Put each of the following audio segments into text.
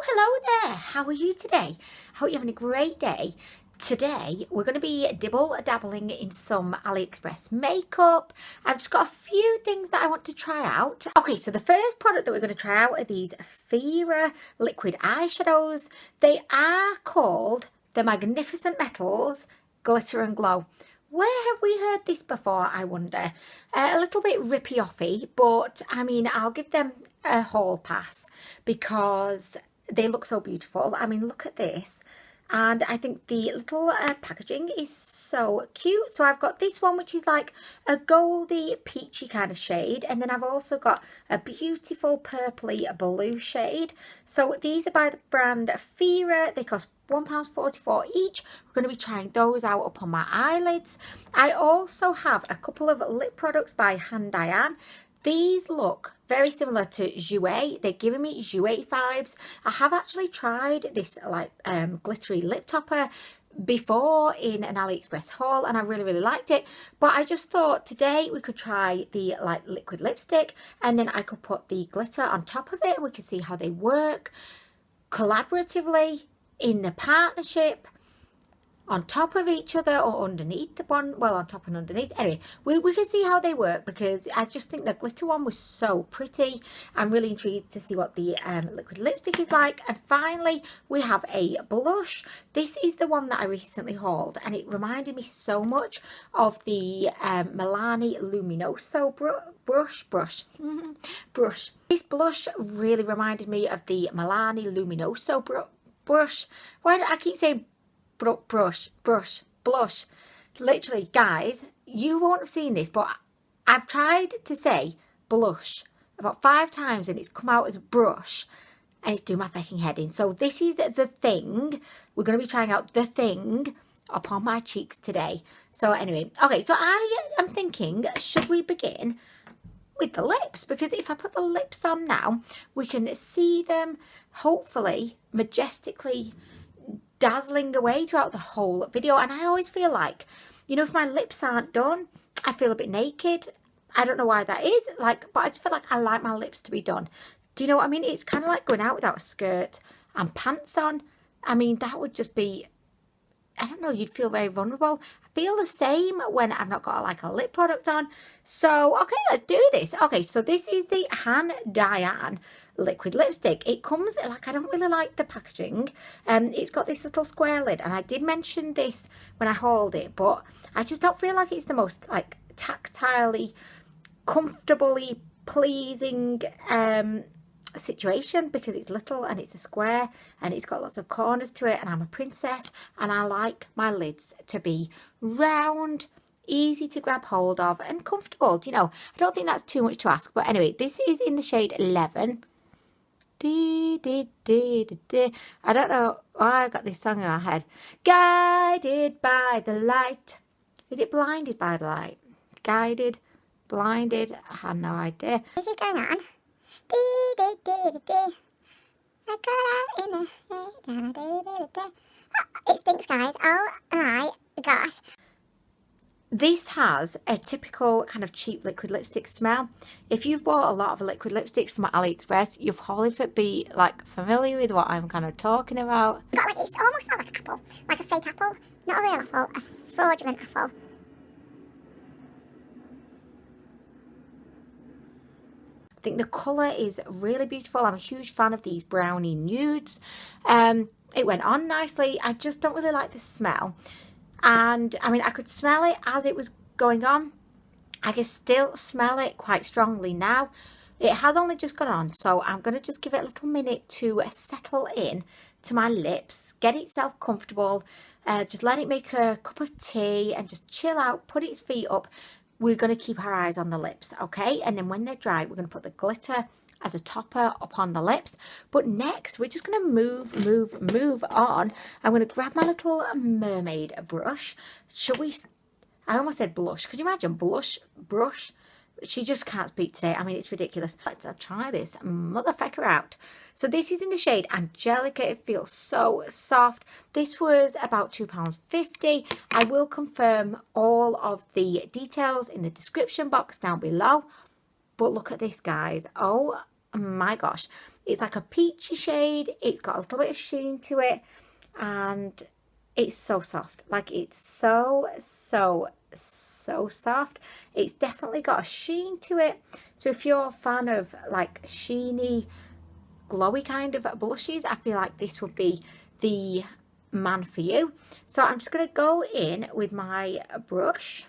Hello there. How are you today? I hope you're having a great day. Today, we're going to be dabbling in some AliExpress makeup. I've just got a few things that I want to try out. Okay, so the first product that we're going to try out are these Phoera liquid eyeshadows. They are called the Magnificent Metals Glitter and Glow. Where have we heard this before, I wonder? A little bit rippy-offy, but I mean, I'll give them a hall pass because they look so beautiful. I mean, look at this. And I think the little packaging is so cute. So I've got this one, which is like a goldy peachy kind of shade. And then I've also got a beautiful purpley blue shade. So these are by the brand Phoera. They cost £1.44 each. We're going to be trying those out upon my eyelids. I also have a couple of lip products by Handaiyan. These look very similar to Jouer. They're giving me Jouer vibes. I have actually tried this like glittery lip topper before in an AliExpress haul and I really liked it, but I just thought today we could try the like liquid lipstick and then I could put the glitter on top of it and we can see how they work collaboratively in the partnership, on top of each other or underneath the one, well, on top and underneath. Anyway, we can see how they work because I just think the glitter one was so pretty. I'm really intrigued to see what the liquid lipstick is like. And finally, we have a blush. This is the one that I recently hauled and it reminded me so much of the Milani Luminoso brush. This blush really reminded me of the Milani Luminoso brush. Why do I keep saying blush? Literally, guys, you won't have seen this, but I've tried to say blush about 5 times and it's come out as brush and it's doing my fucking head in. So this is the thing. We're going to be trying out the thing upon my cheeks today. So anyway, okay, so I am thinking, should we begin with the lips? Because if I put the lips on now, we can see them hopefully majestically dazzling away throughout the whole video. And I always feel like, you know, if my lips aren't done, I feel a bit naked. I don't know why that is, like, but I just feel like I like my lips to be done. Do you know what I mean? It's kind of like going out without a skirt and pants on. I mean, that would just be, I don't know, you'd feel very vulnerable. I feel the same when I've not got like a lip product on. So, okay, let's do this. Okay, so this is the Handaiyan liquid lipstick. It comes, like, I don't really like the packaging. It's got this little square lid, and I did mention this when I hauled it, but I just don't feel like it's the most, like, tactilely, comfortably pleasing situation because it's little and it's a square and it's got lots of corners to it and I'm a princess and I like my lids to be round, easy to grab hold of and comfortable. Do you know, I don't think that's too much to ask, but anyway, this is in the shade 11. I don't know why I got this song in my head. Guided by the light. Is it blinded by the light? Guided, blinded, I had no idea. Is it going on? I got out in the it stinks, guys. Oh my gosh. This has a typical kind of cheap liquid lipstick smell. If you've bought a lot of liquid lipsticks from AliExpress, you'll probably be like familiar with what I'm kind of talking about. Got like, it almost smells like an apple, like a fake apple, not a real apple, a fraudulent apple. I think the colour is really beautiful. I'm a huge fan of these brownie nudes. It went on nicely. I just don't really like the smell. And I mean, I could smell it as it was going on. I can still smell it quite strongly now. It has only just gone on, so I'm going to just give it a little minute to settle in to my lips, get itself comfortable, just let it make a cup of tea and just chill out, put its feet up. We're going to keep our eyes on the lips, okay? And then when they're dry, we're going to put the glitter as a topper upon the lips. But next, we're just going to move on. I'm going to grab my little mermaid brush. Shall we? I almost said blush. Could you imagine? Brush. She just can't speak today. I mean, it's ridiculous. Let's try this motherfucker out. So this is in the shade Angelica. It feels so soft. This was about £2.50. I will confirm all of the details in the description box down below. But look at this, guys. Oh my gosh, it's like a peachy shade. It's got a little bit of sheen to it, and it's so soft. Like, it's so soft. It's definitely got a sheen to it. So if you're a fan of like sheeny, glowy kind of blushes, I feel like this would be the man for you. So I'm just going to go in with my brush.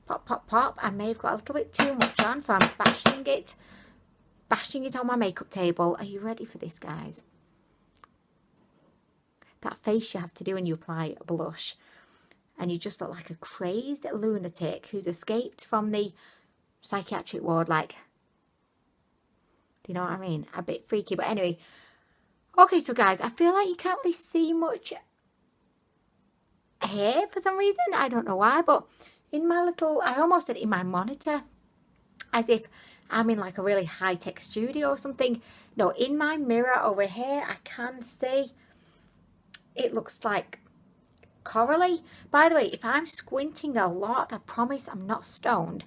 Pop, pop, pop. I may have got a little bit too much on, so I'm bashing it on my makeup table. Are you ready for this, guys? That face you have to do when you apply a blush, and you just look like a crazed lunatic who's escaped from the psychiatric ward. Like, do you know what I mean? A bit freaky, but anyway. Okay, so guys, I feel like you can't really see much here for some reason. I don't know why, but in my little, I almost said in my monitor, as if I'm in like a really high-tech studio or something. No, in my mirror over here, I can see it looks like corally. By the way, if I'm squinting a lot, I promise I'm not stoned.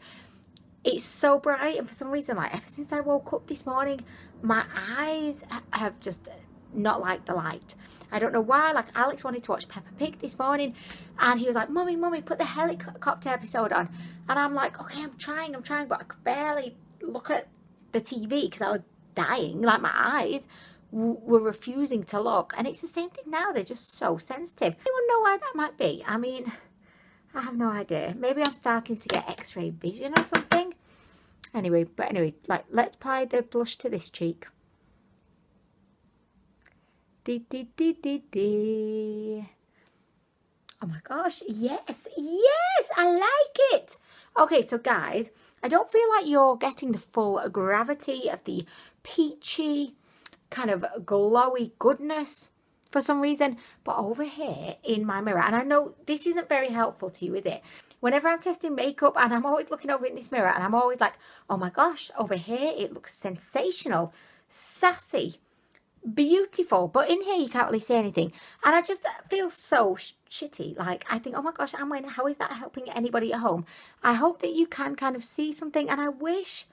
It's so bright, and for some reason, like ever since I woke up this morning, my eyes have just not liked the light. I don't know why. Like, Alex wanted to watch Peppa Pig this morning, and he was like, Mummy, put the helicopter episode on. And I'm like, okay, I'm trying, but I could barely look at the TV because I was dying. Like, my eyes were refusing to look. And it's the same thing now. They're just so sensitive. Anyone know why that might be? I mean, I have no idea. Maybe I'm starting to get x-ray vision or something. Anyway, like, let's apply the blush to this cheek. Oh my gosh, yes, I like it. Okay, so guys, I don't feel like you're getting the full gravity of the peachy kind of glowy goodness for some reason, but over here in my mirror, and I know this isn't very helpful to you, is it? Whenever I'm testing makeup, and I'm always looking over in this mirror, and I'm always like, oh my gosh, over here it looks sensational, sassy, beautiful, but in here you can't really see anything, and I just feel so shitty. Like, I think, oh my gosh, Anwen, how is that helping anybody at home? I hope that you can kind of see something, and I wish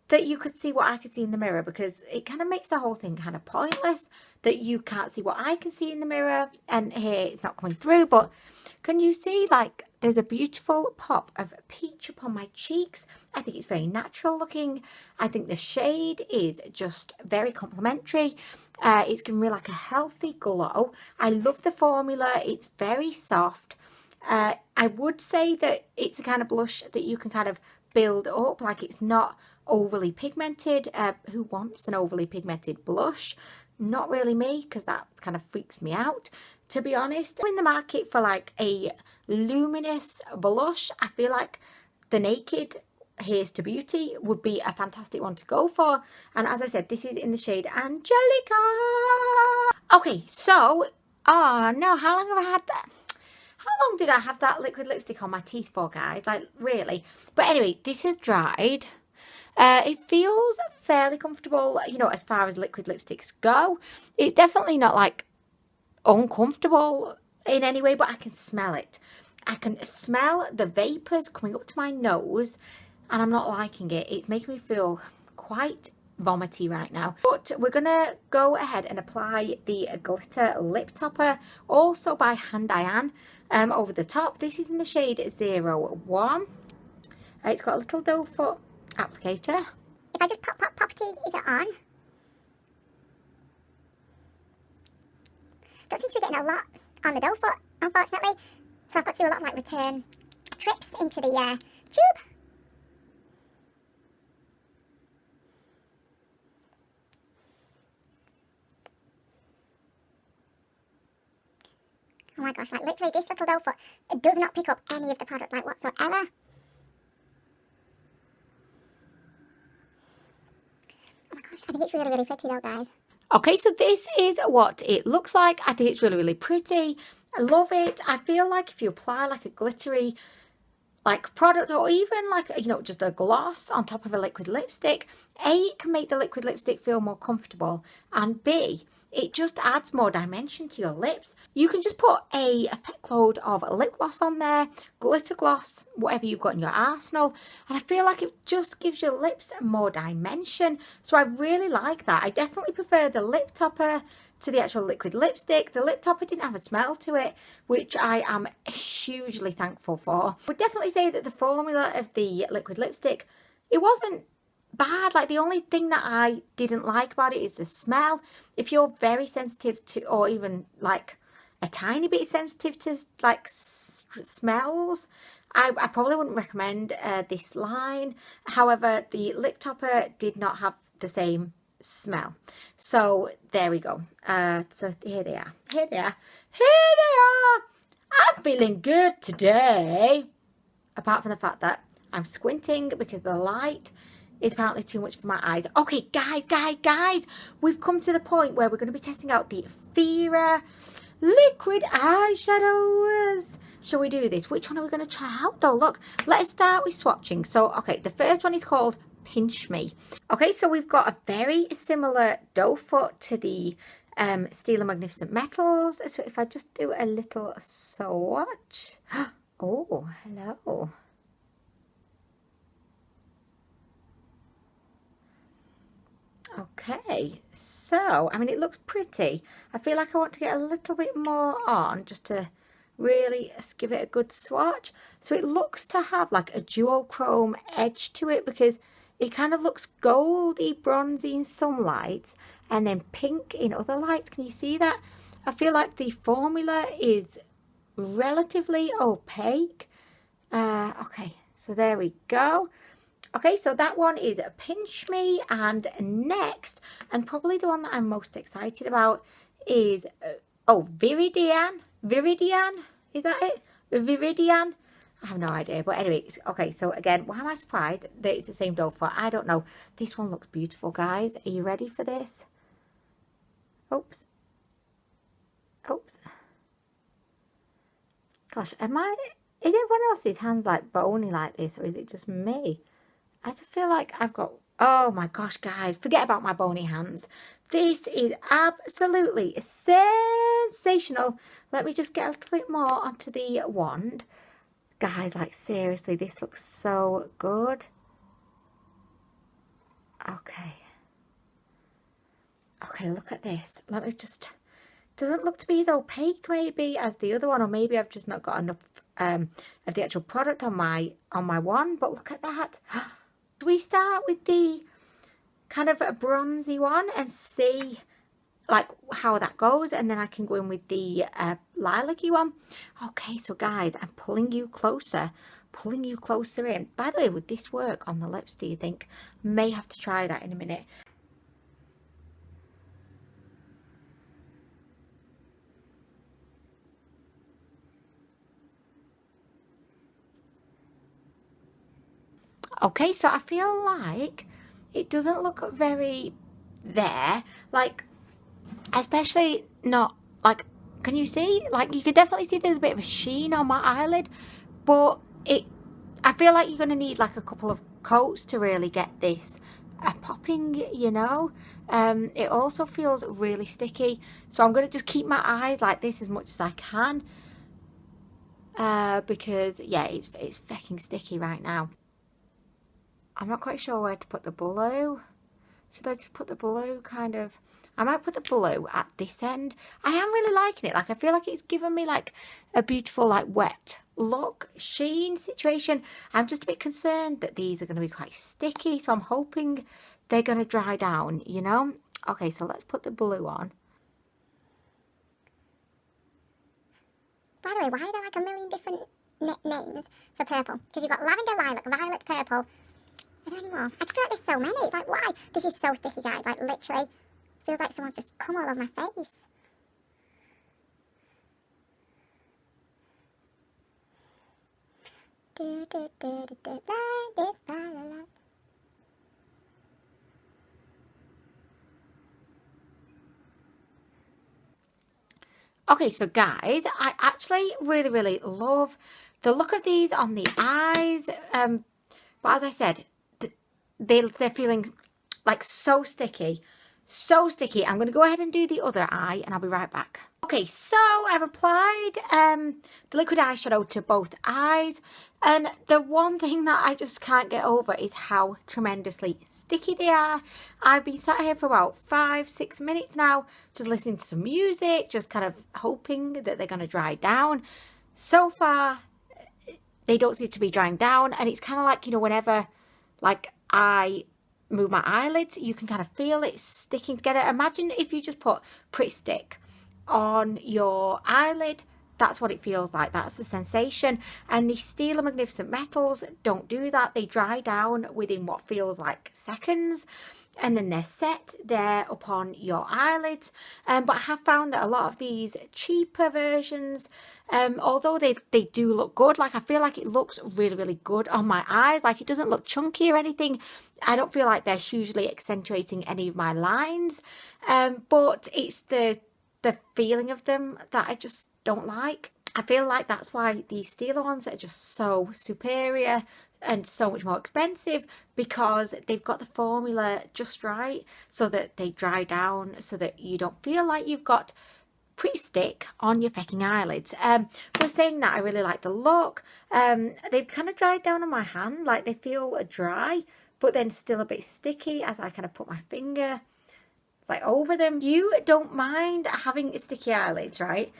that you could see what I could see in the mirror, because it kind of makes the whole thing kind of pointless that you can't see what I can see in the mirror, and here it's not coming through. But can you see, like, there's a beautiful pop of peach upon my cheeks. I think it's very natural looking. I think the shade is just very complimentary. It's giving me like a healthy glow. I love the formula. It's very soft. I would say that it's a kind of blush that you can kind of build up. Like, it's not overly pigmented. Who wants an overly pigmented blush? Not really me, because that kind of freaks me out, to be honest. I'm in the market for like a luminous blush. I feel like the Naked Here's to Beauty would be a fantastic one to go for. And as I said, this is in the shade Angelica. Okay, so, oh no, how long have I had that? How long did I have that liquid lipstick on my teeth for, guys? Like, really? But anyway, this has dried. It feels fairly comfortable, you know, as far as liquid lipsticks go. It's definitely not like uncomfortable in any way, but I can smell it. I can smell the vapors coming up to my nose, and I'm not liking it. It's making me feel quite vomity right now. But we're gonna go ahead and apply the glitter lip topper, also by Handaiyan, over the top. This is in the shade 01. It's got a little doe foot applicator. If I just pop, is it on? Don't seem to be getting a lot on the doe foot, unfortunately. So I've got to do a lot of like return trips into the tube. Oh my gosh, like literally this little doe foot, it does not pick up any of the product like whatsoever. Oh my gosh, I think it's really, really pretty though, guys. Okay, so this is what it looks like. I think it's really, really pretty. I love it. I feel like if you apply like a glittery like product, or even like, you know, just a gloss on top of a liquid lipstick, A, it can make the liquid lipstick feel more comfortable, and B, it just adds more dimension to your lips. You can just put a thick load of lip gloss on there, glitter gloss, whatever you've got in your arsenal, and I feel like it just gives your lips more dimension. So I really like that. I definitely prefer the lip topper to the actual liquid lipstick. The lip topper didn't have a smell to it, which I am hugely thankful for. I would definitely say that the formula of the liquid lipstick, it wasn't bad. Like, the only thing that I didn't like about it is the smell. If you're very sensitive to, or even like a tiny bit sensitive to like smells, I probably wouldn't recommend this line. However, the lip topper did not have the same smell. So there we go. So here they are. Here they are. Here they are. I'm feeling good today. Apart from the fact that I'm squinting because the light is apparently too much for my eyes. Okay, guys. We've come to the point where we're going to be testing out the Phoera liquid eyeshadows. Shall we do this? Which one are we going to try out though? Look, let's start with swatching. So, okay, the first one is called Pinch Me. Okay, so we've got a very similar doe foot to the Steel and Magnificent Metals. So if I just do a little swatch. Oh, hello. Okay, so, I mean, it looks pretty. I feel like I want to get a little bit more on just to really give it a good swatch. So it looks to have like a duochrome edge to it, because it kind of looks goldy, bronzy in some lights and then pink in other lights. Can you see that? I feel like the formula is relatively opaque. Okay, so there we go. Okay, so that one is Pinch Me, and next, and probably the one that I'm most excited about, is, Viridian? Is that it? Viridian? I have no idea, but anyway, okay, so again, why am I surprised that it's the same doe foot? I don't know. This one looks beautiful, guys. Are you ready for this? Oops. Gosh, is everyone else's hands like bony like this, or is it just me? I just feel like I've got, oh my gosh, guys, forget about my bony hands. This is absolutely sensational. Let me just get a little bit more onto the wand. Guys, like, seriously, this looks so good. Okay. Okay, look at this. Let me just, doesn't look to be as opaque maybe as the other one, or maybe I've just not got enough of the actual product on my wand, but look at that. Do we start with the kind of a bronzy one and see like how that goes, and then I can go in with the lilac-y one? Okay, so guys, I'm pulling you closer in. By the way, would this work on the lips, do you think? May have to try that in a minute. Okay, so I feel like it doesn't look very there, like, especially not, like, can you see? Like, you can definitely see there's a bit of a sheen on my eyelid, but I feel like you're going to need like a couple of coats to really get this popping, you know. It also feels really sticky, so I'm going to just keep my eyes like this as much as I can, because yeah, it's fucking sticky right now. I'm not quite sure where to put the blue. Should I just put the blue kind of... I might put the blue at this end. I am really liking it. Like, I feel like it's given me like a beautiful like wet look, sheen situation. I'm just a bit concerned that these are going to be quite sticky, so I'm hoping they're going to dry down, you know. Okay, so let's put the blue on. By the way, why are there like a million different names for purple? Because you've got lavender, lilac, violet, purple. Are there any more? I just feel like there's so many. It's like, why? This is so sticky, guys. Like, literally, feels like someone's just come all over my face. Okay, so guys, I actually really love the look of these on the eyes, but as I said, they're feeling like so sticky. So sticky. I'm going to go ahead and do the other eye and I'll be right back. Okay, so I've applied the liquid eyeshadow to both eyes, and the one thing that I just can't get over is how tremendously sticky they are. I've been sat here for about 5-6 minutes now, just listening to some music, just kind of hoping that they're going to dry down. So far, they don't seem to be drying down, and it's kind of like, you know, whenever like I move my eyelids, you can kind of feel it sticking together. Imagine if you just put Pretty Stick on your eyelid. That's what it feels like. That's the sensation. And the Stila Magnificent Metals don't do that. They dry down within what feels like seconds, and then they're set there upon your eyelids. But I have found that a lot of these cheaper versions, although they do look good, like I feel like it looks really good on my eyes. Like it doesn't look chunky or anything. I don't feel like they're hugely accentuating any of my lines. But it's the feeling of them that I just don't like. I feel like that's why the Stila ones are just so superior and so much more expensive, because they've got the formula just right so that they dry down, so that you don't feel like you've got Pretty Stick on your fecking eyelids. But saying that, I really like the look. They've kind of dried down on my hand, like they feel dry but then still a bit sticky as I kind of put my finger like over them. You don't mind having sticky eyelids, right?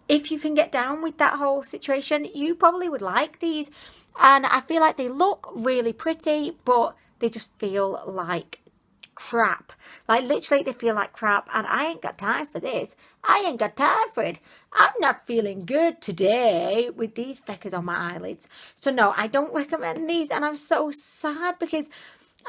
If you can get down with that whole situation, you probably would like these. And I feel like they look really pretty, but they just feel like crap. Like literally they feel like crap, and I ain't got time for this. I ain't got time for it. I'm not feeling good today with these feckers on my eyelids. So no, I don't recommend these, and I'm so sad because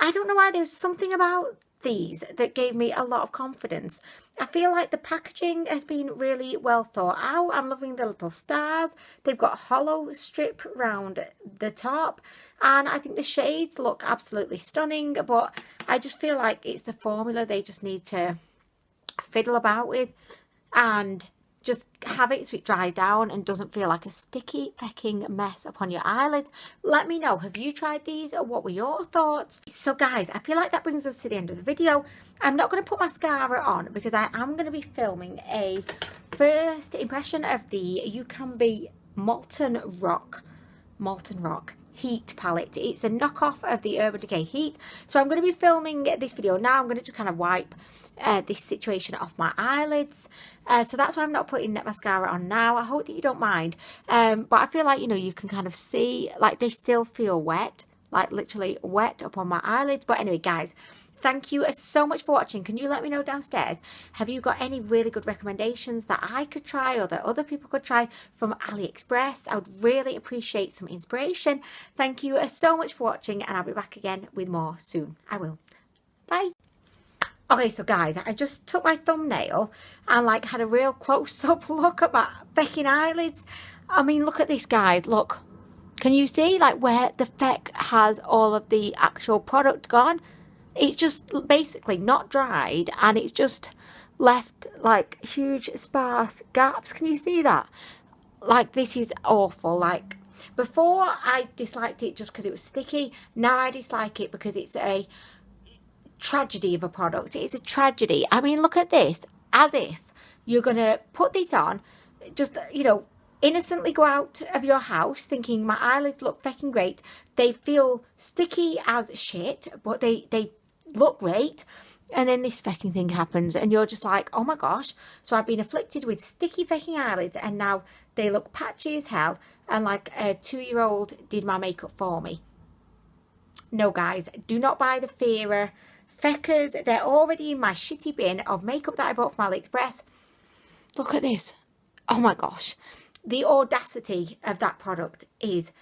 I don't know why. There's something about these that gave me a lot of confidence. I feel like the packaging has been really well thought out. I'm loving the little stars. They've got hollow strip round the top, and I think the shades look absolutely stunning, but I just feel like it's the formula they just need to fiddle about with and just have it so it dries down and doesn't feel like a sticky fecking mess upon your eyelids. Let me know, have you tried these or what were your thoughts? So guys, I feel like that brings us to the end of the video. I'm not going to put mascara on because I am going to be filming a first impression of the You Can Be Molten Rock Heat palette. It's a knockoff of the Urban Decay Heat. So I'm going to be filming this video now. I'm going to just kind of wipe this situation off my eyelids. So that's why I'm not putting mascara on now. I hope that you don't mind. But I feel like, you know, you can kind of see, like they still feel wet, like literally wet upon my eyelids. But anyway, guys, thank you so much for watching. Can you let me know downstairs, have you got any really good recommendations that I could try or that other people could try from AliExpress? I would really appreciate some inspiration. Thank you so much for watching, and I'll be back again with more soon. I will. Bye. Okay, so guys, I just took my thumbnail and like had a real close-up look at my fecking eyelids. I mean, look at this, guys. Look, can you see like where the feck has all of the actual product gone? It's just basically not dried, and it's just left like huge sparse gaps. Can you see that? Like, this is awful. Like, before I disliked it just because it was sticky. Now I dislike it because it's a tragedy of a product. It's a tragedy. I mean, look at this. As if you're going to put this on, just, you know, innocently go out of your house thinking my eyelids look fecking great. They feel sticky as shit, but they look great, and then this fecking thing happens and you're just like, oh my gosh, so I've been afflicted with sticky fecking eyelids and now they look patchy as hell, and like a 2-year-old did my makeup for me. No guys, do not buy the Phoera feckers. They're already in my shitty bin of makeup that I bought from AliExpress. Look at this. Oh my gosh, the audacity of that product is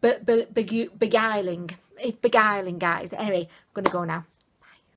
beguiling. It's beguiling, guys. Anyway, I'm gonna go now.